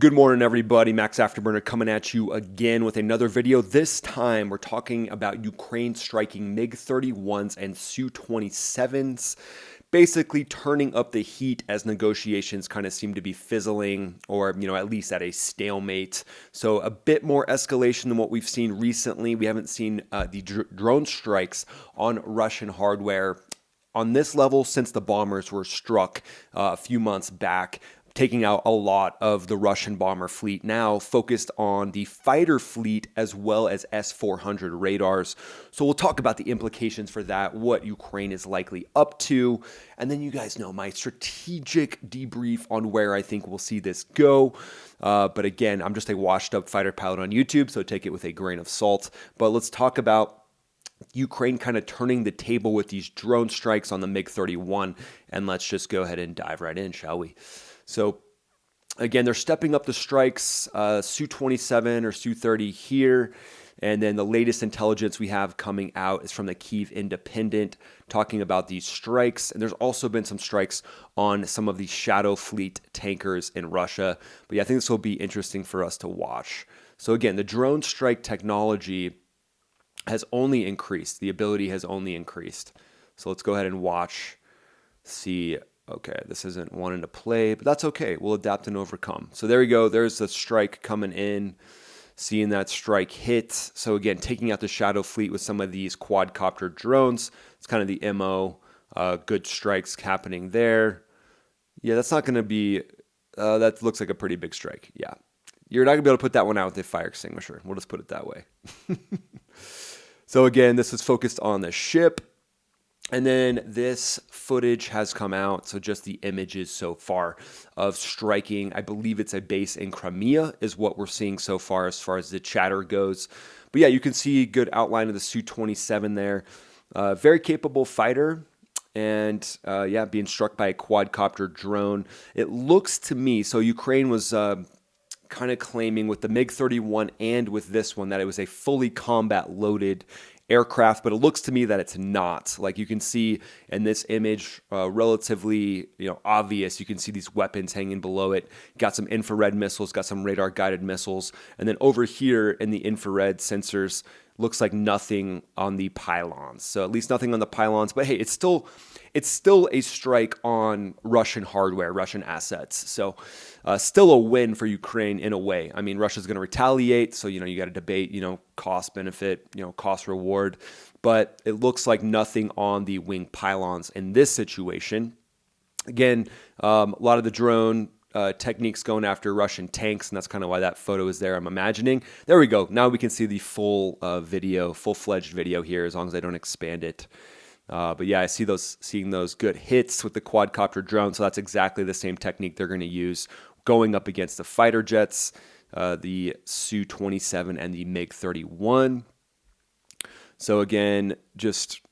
Good morning, everybody. Max Afterburner coming at you again with another video. This time, we're talking about Ukraine striking MiG-31s and Su-27s, basically turning up the heat as negotiations kind of seem to be fizzling or, at least at a stalemate. So a bit more escalation than what we've seen recently. We haven't seen the drone strikes on Russian hardware on this level since the bombers were struck a few months back, taking out a lot of the Russian bomber fleet, now focused on the fighter fleet as well as S-400 radars. So we'll talk about the implications for that, what Ukraine is likely up to, and then you guys know my strategic debrief on where I think we'll see this go. But again, I'm just a washed up fighter pilot on YouTube, so take it with a grain of salt. But let's talk about Ukraine kind of turning the table with these drone strikes on the MiG-31, and let's just go ahead and dive right in, shall we? So again, they're stepping up the strikes, Su-27 or Su-30 here. And then the latest intelligence we have coming out is from the Kyiv Independent, talking about these strikes. And there's also been some strikes on some of the Shadow Fleet tankers in Russia. But yeah, I think this will be interesting for us to watch. So again, the drone strike technology has only increased. The ability has only increased. So let's go ahead and watch, see. Okay, this isn't wanting to play, but that's okay. We'll adapt and overcome. So there we go. There's the strike coming in, seeing that strike hit. So again, taking out the Shadow Fleet with some of these quadcopter drones. It's kind of the MO. Good strikes happening there. Yeah, that's not going to be, that looks like a pretty big strike. Yeah, you're not going to be able to put that one out with a fire extinguisher. We'll just put it that way. So again, this is focused on the ship. And then this footage has come out, so just the images so far of striking. I believe it's a base in Crimea is what we're seeing so far as the chatter goes. But yeah, you can see a good outline of the Su-27 there. Very capable fighter, and yeah, being struck by a quadcopter drone. It looks to me, so Ukraine was kind of claiming with the MiG-31 and with this one that it was a fully combat loaded aircraft, but it looks to me that it's not. Like you can see in this image, relatively obvious. You can see these weapons hanging below it. Got some infrared missiles, got some radar guided missiles, and then over here in the infrared sensors, looks like nothing on the pylons. So at least nothing on the pylons. But hey, it's still a strike on Russian hardware, Russian assets. So still a win for Ukraine in a way. I mean, Russia's going to retaliate. So, you got to debate, cost benefit, cost reward. But it looks like nothing on the wing pylons in this situation. Again, a lot of the drone techniques going after Russian tanks, and that's kind of why that photo is there, I'm imagining. There we go. Now we can see the full video, full-fledged video here, as long as I don't expand it. But yeah, I see seeing those good hits with the quadcopter drone. So that's exactly the same technique they're going to use going up against the fighter jets, the Su-27 and the MiG-31. So again, just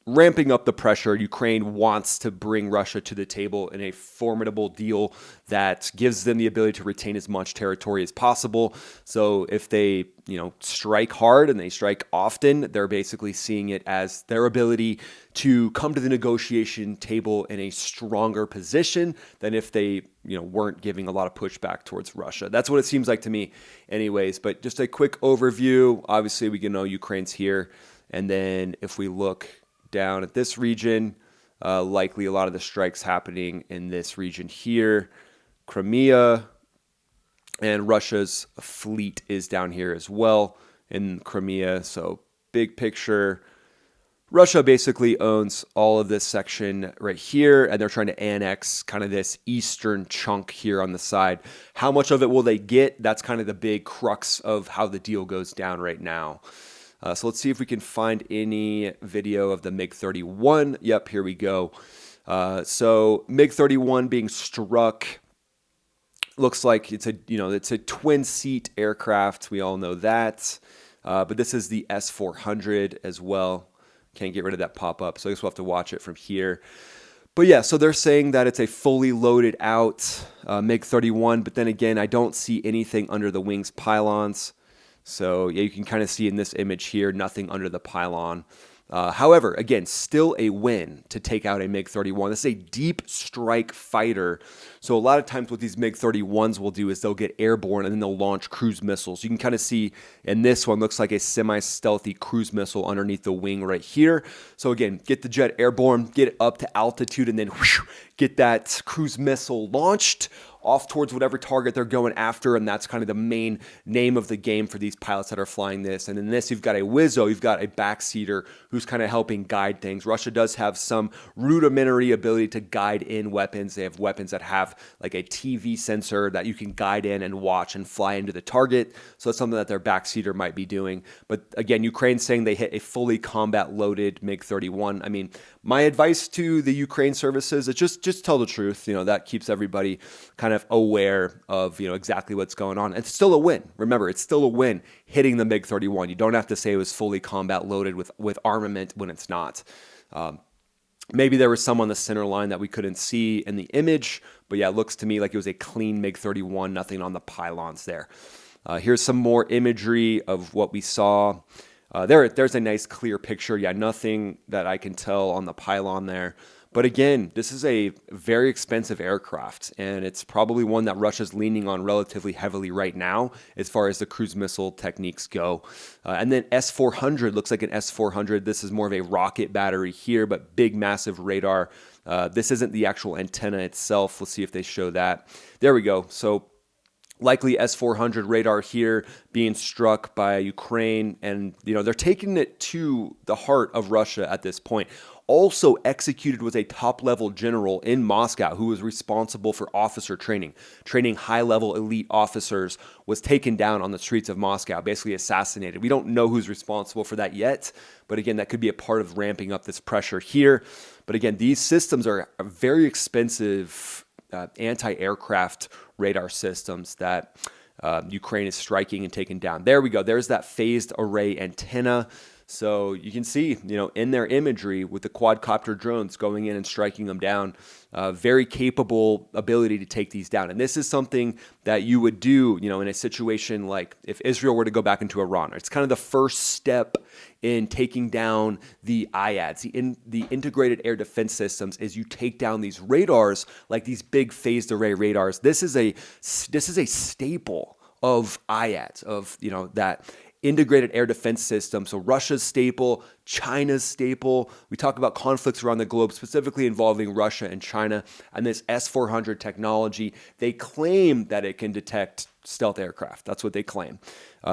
ramping up the pressure. Ukraine wants to bring Russia to the table in a formidable deal that gives them the ability to retain as much territory as possible. So if they, strike hard and they strike often, they're basically seeing it as their ability to come to the negotiation table in a stronger position than if they, weren't giving a lot of pushback towards Russia. That's what it seems like to me anyways. But just a quick overview. Obviously, we can know Ukraine's here. And then if we look down at this region, likely a lot of the strikes happening in this region here, Crimea, and Russia's fleet is down here as well in Crimea. So big picture, Russia basically owns all of this section right here, and they're trying to annex kind of this eastern chunk here on the side. How much of it will they get? That's kind of the big crux of how the deal goes down right now. So let's see if we can find any video of the MiG-31. Yep, here we go. So MiG-31 being struck. Looks like it's a twin seat aircraft. We all know that. But this is the S-400 as well. Can't get rid of that pop-up, so I guess we'll have to watch it from here. But yeah, so they're saying that it's a fully loaded out MiG-31, but then again, I don't see anything under the wings pylons. So yeah, you can kind of see in this image here, nothing under the pylon. However, again, still a win to take out a MiG-31. This is a deep strike fighter. So a lot of times what these MiG-31s will do is they'll get airborne and then they'll launch cruise missiles. You can kind of see in this one, looks like a semi-stealthy cruise missile underneath the wing right here. So again, get the jet airborne, get it up to altitude, and then whoosh, get that cruise missile launched off towards whatever target they're going after, and that's kind of the main name of the game for these pilots that are flying this. And in this, you've got a Wizzo, you've got a backseater who's kind of helping guide things. Russia does have some rudimentary ability to guide in weapons. They have weapons that have like a TV sensor that you can guide in and watch and fly into the target. So it's something that their backseater might be doing. But again, Ukraine's saying they hit a fully combat-loaded MiG-31. I mean, my advice to the Ukraine services is just tell the truth. That keeps everybody kind of aware of exactly what's going on. It's still a win. Remember, it's still a win hitting the MiG-31. You don't have to say it was fully combat loaded with armament when it's not. Maybe there was some on the center line that we couldn't see in the image, but yeah, it looks to me like it was a clean MiG-31, nothing on the pylons there. Here's some more imagery of what we saw. There's a nice clear picture. Yeah, nothing that I can tell on the pylon there. But again, this is a very expensive aircraft, and it's probably one that Russia's leaning on relatively heavily right now as far as the cruise missile techniques go. And then S-400 looks like an S-400. This is more of a rocket battery here, but big, massive radar. This isn't the actual antenna itself. We'll see if they show that. There we go. So likely S-400 radar here being struck by Ukraine, and they're taking it to the heart of Russia at this point. Also executed was a top-level general in Moscow who was responsible for officer training high-level elite officers, was taken down on the streets of Moscow, basically assassinated. We don't know who's responsible for that yet, but again, that could be a part of ramping up this pressure here. But again, these systems are very expensive anti-aircraft radar systems that Ukraine is striking and taking down. There we go. There's that phased array antenna. So you can see, in their imagery with the quadcopter drones going in and striking them down, very capable ability to take these down. And this is something that you would do, in a situation like if Israel were to go back into Iran. It's kind of the first step in taking down the IADs, the integrated air defense systems, is you take down these radars, like these big phased array radars. This is a staple of IADs, of that integrated air defense system. So Russia's staple, China's staple. We talk about conflicts around the globe, specifically involving Russia and China, and this S-400 technology. They claim that it can detect stealth aircraft. That's what they claim.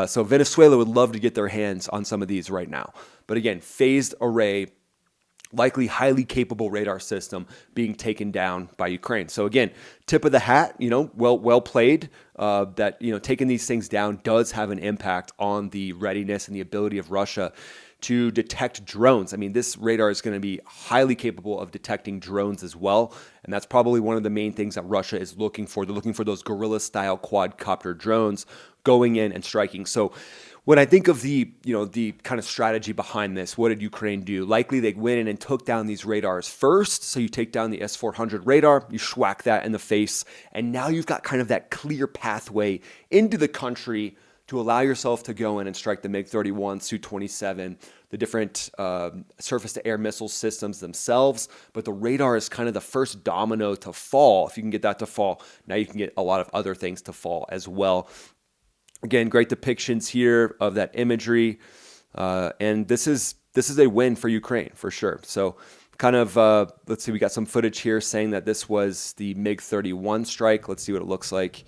So Venezuela would love to get their hands on some of these right now. But again, phased array, likely highly capable radar system being taken down by Ukraine. So again, tip of the hat, well played. That taking these things down does have an impact on the readiness and the ability of Russia to detect drones. I mean, this radar is going to be highly capable of detecting drones as well, and that's probably one of the main things that Russia is looking for. They're looking for those guerrilla-style quadcopter drones going in and striking. So when I think of the kind of strategy behind this, what did Ukraine do? Likely they went in and took down these radars first. So you take down the S-400 radar, you schwack that in the face, and now you've got kind of that clear pathway into the country to allow yourself to go in and strike the MiG-31, Su-27, the different surface-to-air missile systems themselves. But the radar is kind of the first domino to fall. If you can get that to fall, now you can get a lot of other things to fall as well. Again, great depictions here of that imagery, and this is a win for Ukraine for sure. So kind of, let's see, we got some footage here saying that this was the MiG-31 strike. Let's see what it looks like.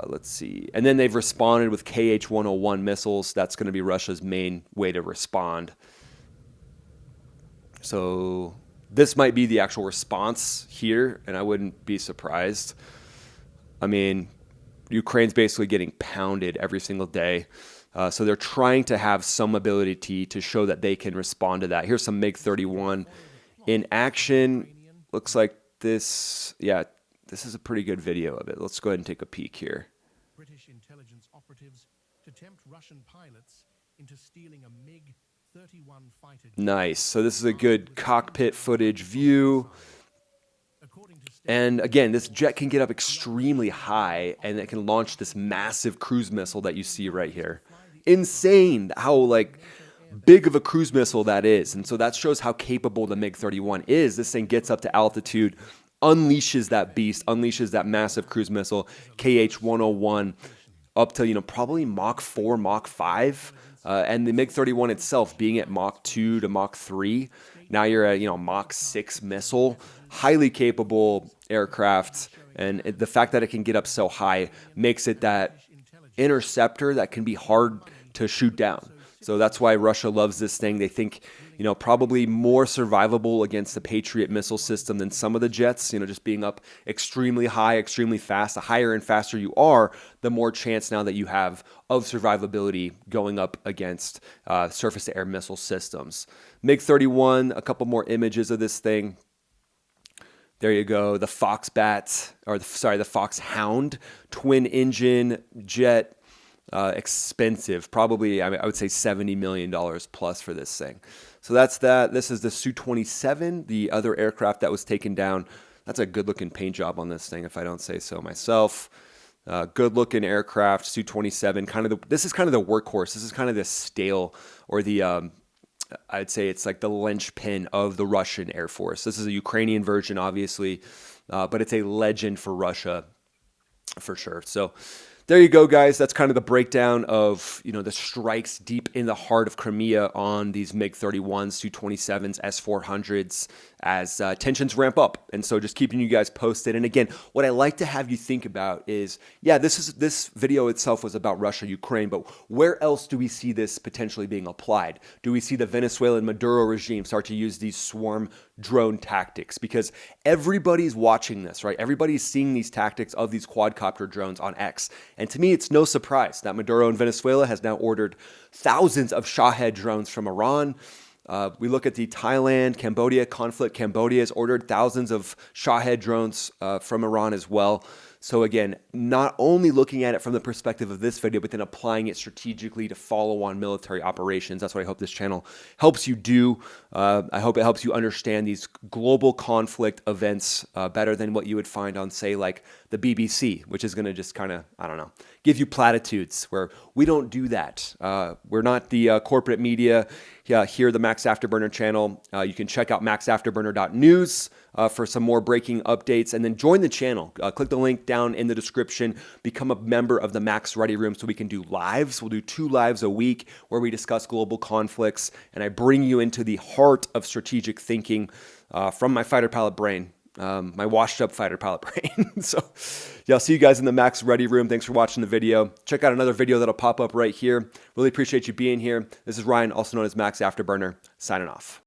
Let's see. And then they've responded with KH-101 missiles. That's going to be Russia's main way to respond. So this might be the actual response here, and I wouldn't be surprised. I mean, Ukraine's basically getting pounded every single day. So they're trying to have some ability to show that they can respond to that. Here's some MiG-31 in action. Looks like this, yeah, this is a pretty good video of it. Let's go ahead and take a peek here. British intelligence operatives to tempt Russian pilots into stealing a MiG-31 fighter. Nice. So this is a good cockpit footage view. And again, this jet can get up extremely high, and it can launch this massive cruise missile that you see right here. Insane how big of a cruise missile that is. And so that shows how capable the MiG-31 is. This thing gets up to altitude, unleashes that beast, unleashes that massive cruise missile, KH-101, up to, probably Mach 4, Mach 5. And the MiG-31 itself being at Mach 2 to Mach 3. Now you're at, Mach 6 missile. Highly capable aircraft. And the fact that it can get up so high makes it that interceptor that can be hard to shoot down. So that's why Russia loves this thing. They think, probably more survivable against the Patriot missile system than some of the jets, just being up extremely high, extremely fast. The higher and faster you are, the more chance now that you have of survivability going up against surface-to-air missile systems. MiG-31, a couple more images of this thing. There you go. The Foxbat, the Foxhound, twin engine jet. Expensive, probably, I would say $70 million plus for this thing. So that's that. This is the Su-27, the other aircraft that was taken down. That's a good looking paint job on this thing, if I don't say so myself. Good looking aircraft, Su-27. This is kind of the workhorse. This is kind of the stale, or the I'd say it's like the linchpin of the Russian Air Force. This is a Ukrainian version, obviously, but it's a legend for Russia for sure. So there you go, guys. That's kind of the breakdown of, the strikes deep in the heart of Crimea on these MiG-31s, Su-27s, S-400s as tensions ramp up. And so just keeping you guys posted. And again, what I like to have you think about is, this video itself was about Russia, Ukraine, but where else do we see this potentially being applied? Do we see the Venezuelan Maduro regime start to use these swarm drone tactics? Because everybody's watching this, right? Everybody's seeing these tactics of these quadcopter drones on X. And to me, it's no surprise that Maduro in Venezuela has now ordered thousands of Shahed drones from Iran. We look at the Thailand-Cambodia conflict. Cambodia has ordered thousands of Shahed drones from Iran as well. So again, not only looking at it from the perspective of this video, but then applying it strategically to follow on military operations. That's what I hope this channel helps you do. I hope it helps you understand these global conflict events better than what you would find on, say, like the BBC, which is going to just kind of, give you platitudes where we don't do that. We're not the corporate media. Here, the Max Afterburner channel. You can check out maxafterburner.news for some more breaking updates, and then join the channel. Click the link down in the description. Become a member of the Max Ready Room so we can do lives. We'll do 2 lives a week where we discuss global conflicts, and I bring you into the heart of strategic thinking from my fighter pilot brain. My washed up fighter pilot brain. So I'll see you guys in the Max Ready Room. Thanks for watching the video. Check out another video that'll pop up right here. Really appreciate you being here. This is Ryan, also known as Max Afterburner, signing off.